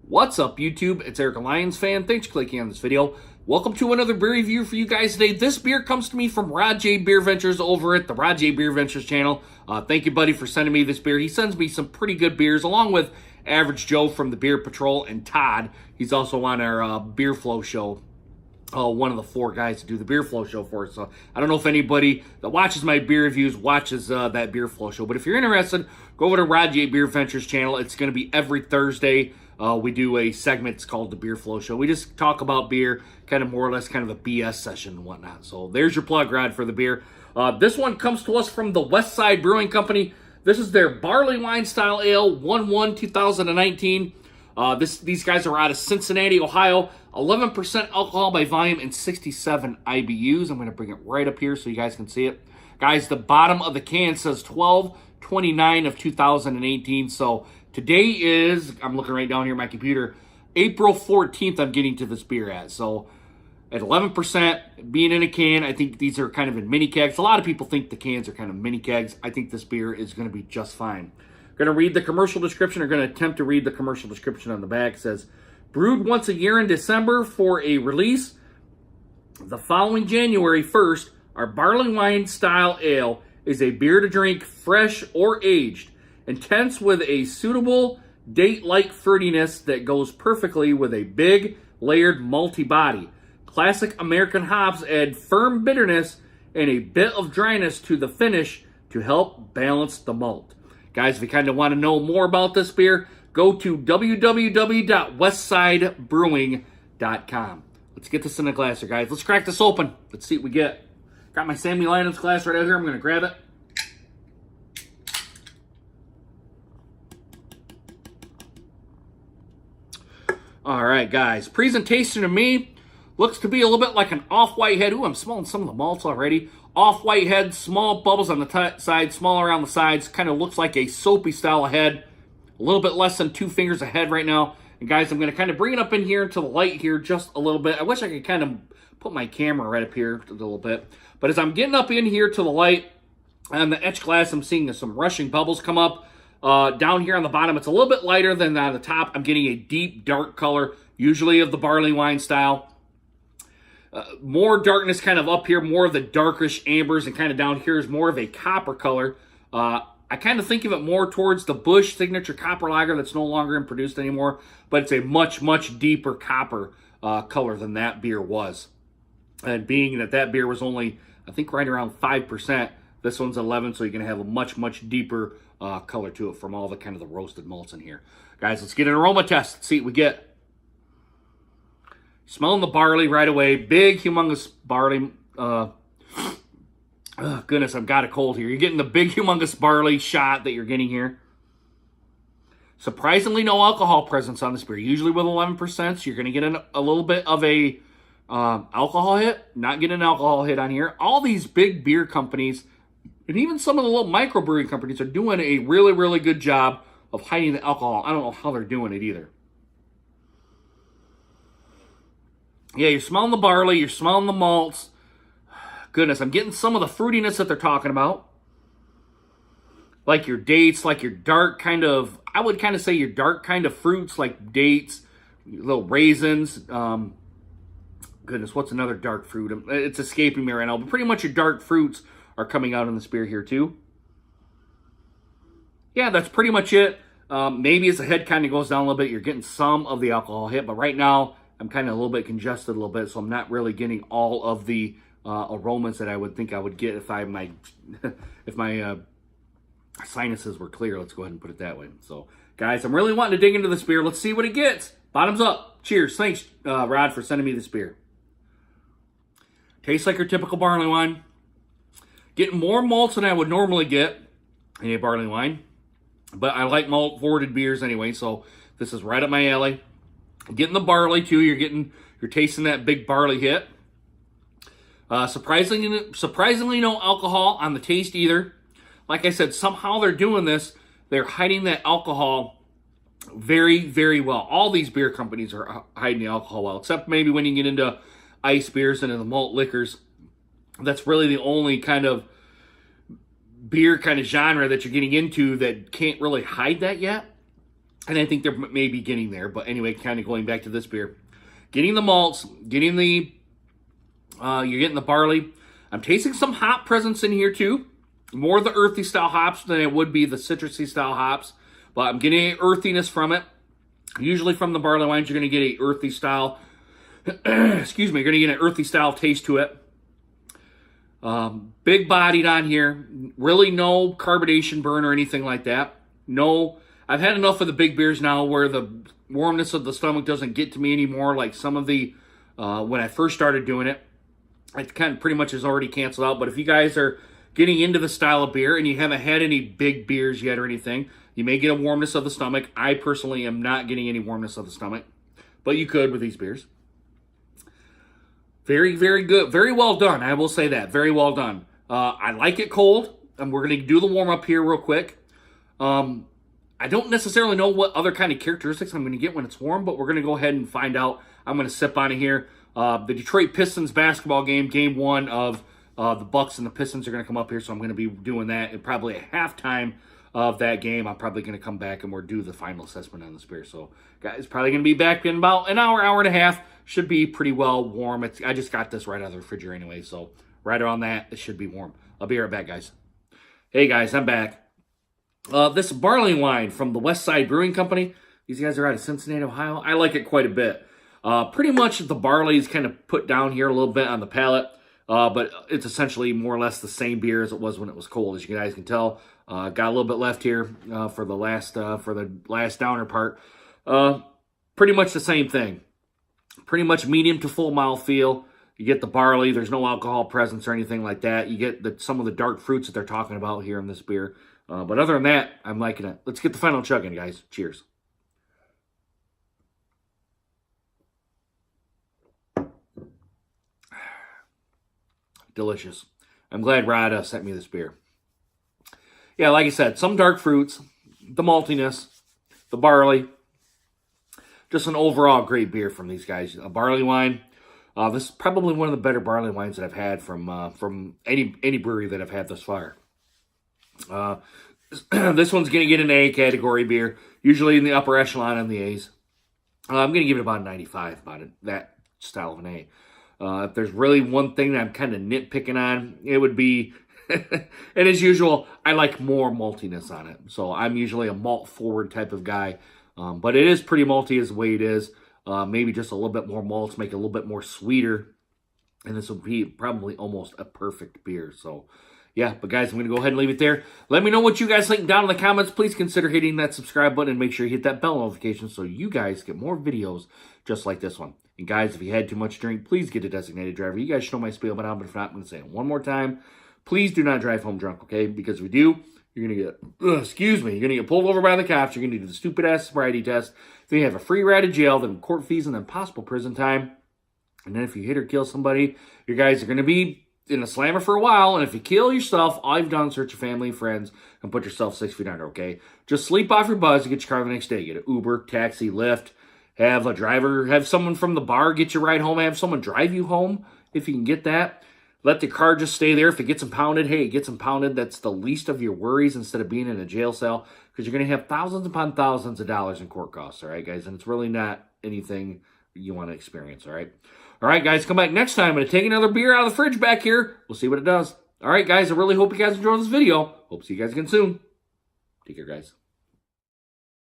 What's up, YouTube? It's Eric, a Lions fan. Thanks for clicking on this video. Welcome to another beer review for you guys today. This beer comes to me from Rod J Beer Ventures over at the Rod J Beer Ventures channel. Thank you, buddy, for sending me this beer. He sends me some pretty good beers, along with Average Joe from the Beer Patrol and Todd. He's also on our Beer Flow show. One of the four guys to do the Beer Flow show for us. So I don't know if anybody that watches my beer reviews watches that Beer Flow show. But if you're interested, go over to Rod J Beer Ventures channel. It's going to be every Thursday. We do a segment. It's called the Beer Flow show. We just talk about beer, kind of more or less kind of a BS session and whatnot. So there's your plug, Rod, for the beer. This one comes to us from the West Side Brewing Company. This is their Barleywine Style Ale 1/1/2019. These guys are out of Cincinnati, Ohio. 11% alcohol by volume and 67 IBUs. I'm going to bring it right up here so you guys can see it. Guys, the bottom of the can says 12/29 of 2018. So today is, I'm looking right down here on my computer, April 14th I'm getting to this beer at. So at 11%, being in a can, I think these are kind of in mini kegs. A lot of people think the cans are kind of mini kegs. I think this beer is going to be just fine. Going to read the commercial description, or going to attempt to read the commercial description on the back. It says, brewed once a year in December for a release the following January 1st, our Barleywine Style Ale is a beer to drink fresh or aged, intense with a suitable date-like fruitiness that goes perfectly with a big, layered malty body. Classic American hops add firm bitterness and a bit of dryness to the finish to help balance the malt. Guys, if you kind of want to know more about this beer, go to www.westsidebrewing.com. Let's get this in a glass here, guys. Let's crack this open. Let's see what we get. Got my Sammy Linens glass right out here. I'm going to grab it. All right, guys. Presentation to me looks to be a little bit like an off-white head. Ooh, I'm smelling some of the malts already. Off-white head, small bubbles on the side, small around the sides. Kind of looks like a soapy style of head. A little bit less than 2 fingers of head right now. And guys, I'm going to kind of bring it up in here into the light here just a little bit. I wish I could kind of put my camera right up here a little bit. But as I'm getting up in here to the light, on the etch glass, I'm seeing some rushing bubbles come up. Down here on the bottom, it's a little bit lighter than on the top. I'm getting a deep, dark color, usually of the barley wine style. More darkness kind of up here, more of the darkish ambers, and kind of down here is more of a copper color. I kind of think of it more towards the Busch Signature Copper Lager that's no longer produced anymore, but it's a much, much deeper copper color than that beer was. And being that beer was only, I think, right around 5%, this one's 11, so you're going to have a much, much deeper color to it from all the kind of the roasted malts in here. Guys, let's get an aroma test. Let's see what we get. Smelling the barley right away. Big, humongous barley. Goodness, I've got a cold here. You're getting the big, humongous barley shot that you're getting here. Surprisingly, no alcohol presence on this beer. Usually with 11%, you're going to get a little bit of a alcohol hit. Not getting an alcohol hit on here. All these big beer companies, and even some of the little microbrewing companies, are doing a really, really good job of hiding the alcohol. I don't know how they're doing it either. Yeah, you're smelling the barley, you're smelling the malts. Goodness, I'm getting some of the fruitiness that they're talking about. Like your dates, like your dark kind of, I would kind of say your dark kind of fruits, like dates, little raisins. Goodness, what's another dark fruit? It's escaping me right now, but pretty much your dark fruits are coming out in this beer here too. Yeah, that's pretty much it. Maybe as the head kind of goes down a little bit, you're getting some of the alcohol hit, but right now, I'm kind of a little bit congested a little bit, so I'm not really getting all of the aromas that I would think I would get if my sinuses were clear. Let's go ahead and put it that way. So, guys, I'm really wanting to dig into this beer. Let's see what it gets. Bottoms up. Cheers. Thanks, Rod, for sending me this beer. Tastes like your typical barley wine. Getting more malts than I would normally get in a barley wine, but I like malt-forwarded beers anyway, so this is right up my alley. Getting the barley too, you're tasting that big barley hit. Surprisingly no alcohol on the taste either. Like I said, somehow they're doing this. They're hiding that alcohol very, very well. All these beer companies are hiding the alcohol well, except maybe when you get into ice beers and in the malt liquors. That's really the only kind of beer kind of genre that you're getting into that can't really hide that yet. And I think they're maybe getting there. But anyway, kind of going back to this beer. Getting the malts, getting the, you're getting the barley. I'm tasting some hop presence in here too. More of the earthy style hops than it would be the citrusy style hops. But I'm getting an earthiness from it. Usually from the barley wines, you're going to get a earthy style, excuse me, you're going to get an earthy style taste to it. Big bodied on here. Really no carbonation burn or anything like that. No, I've had enough of the big beers now where the warmness of the stomach doesn't get to me anymore like some of the, when I first started doing it. It kind of pretty much is already canceled out. But if you guys are getting into the style of beer and you haven't had any big beers yet or anything, you may get a warmness of the stomach. I personally am not getting any warmness of the stomach, but you could with these beers. Very, very good. Very well done. I will say that. Very well done. I like it cold, and we're going to do the warm-up here real quick. I don't necessarily know what other kind of characteristics I'm going to get when it's warm, but we're going to go ahead and find out. I'm going to sip on it here. The Detroit Pistons basketball game, game one of the Bucks and the Pistons are going to come up here, so I'm going to be doing that. And probably at halftime of that game, I'm probably going to come back and we'll do the final assessment on this beer. So, guys, probably going to be back in about an hour, hour and a half. Should be pretty well warm. I just got this right out of the refrigerator anyway, so right around that, it should be warm. I'll be right back, guys. Hey, guys, I'm back. This Barleywine from the West Side Brewing Company. These guys are out of Cincinnati, Ohio. I like it quite a bit. Pretty much the barley is kind of put down here a little bit on the palate, but it's essentially more or less the same beer as it was when it was cold, as you guys can tell. Got a little bit left here for the last downer part. Pretty much the same thing. Pretty much medium to full mouthfeel. You get the barley. There's no alcohol presence or anything like that. You get some of the dark fruits that they're talking about here in this beer. But other than that, I'm liking it. Let's get the final chug in, guys. Cheers. Delicious. I'm glad Rod sent me this beer. Yeah, like I said, some dark fruits, the maltiness, the barley. Just an overall great beer from these guys. A barley wine. This is probably one of the better barley wines that I've had from any brewery that I've had thus far. This one's going to get an A category beer, usually in the upper echelon on the A's. I'm going to give it about 95, that style of an A. If there's really one thing that I'm kind of nitpicking on, it would be, and as usual, I like more maltiness on it. So I'm usually a malt-forward type of guy. But it is pretty malty as the way it is. Maybe just a little bit more malts, make it a little bit more sweeter. And this will be probably almost a perfect beer. So, yeah. But, guys, I'm going to go ahead and leave it there. Let me know what you guys think down in the comments. Please consider hitting that subscribe button and make sure you hit that bell notification so you guys get more videos just like this one. And, guys, if you had too much to drink, please get a designated driver. You guys should know my spiel by now, but if not, I'm going to say it one more time. Please do not drive home drunk, okay? Because if you do, you're going to get, you're going to get pulled over by the cops. You're going to do the stupid-ass sobriety test. Then you have a free ride to jail, then court fees, and then possible prison time. And then if you hit or kill somebody, you guys are going to be in a slammer for a while. And if you kill yourself, all you've done is hurt your family and friends and put yourself 6 feet under, okay? Just sleep off your buzz and get your car the next day. Get an Uber, taxi, Lyft. Have a driver, have someone from the bar get you right home. Have someone drive you home if you can get that. Let the car just stay there. If it gets impounded, hey, it gets impounded. That's the least of your worries instead of being in a jail cell because you're going to have thousands upon thousands of dollars in court costs, all right, guys? And it's really not anything you want to experience, all right? All right, guys, come back next time. I'm going to take another beer out of the fridge back here. We'll see what it does. All right, guys, I really hope you guys enjoyed this video. Hope to see you guys again soon. Take care, guys.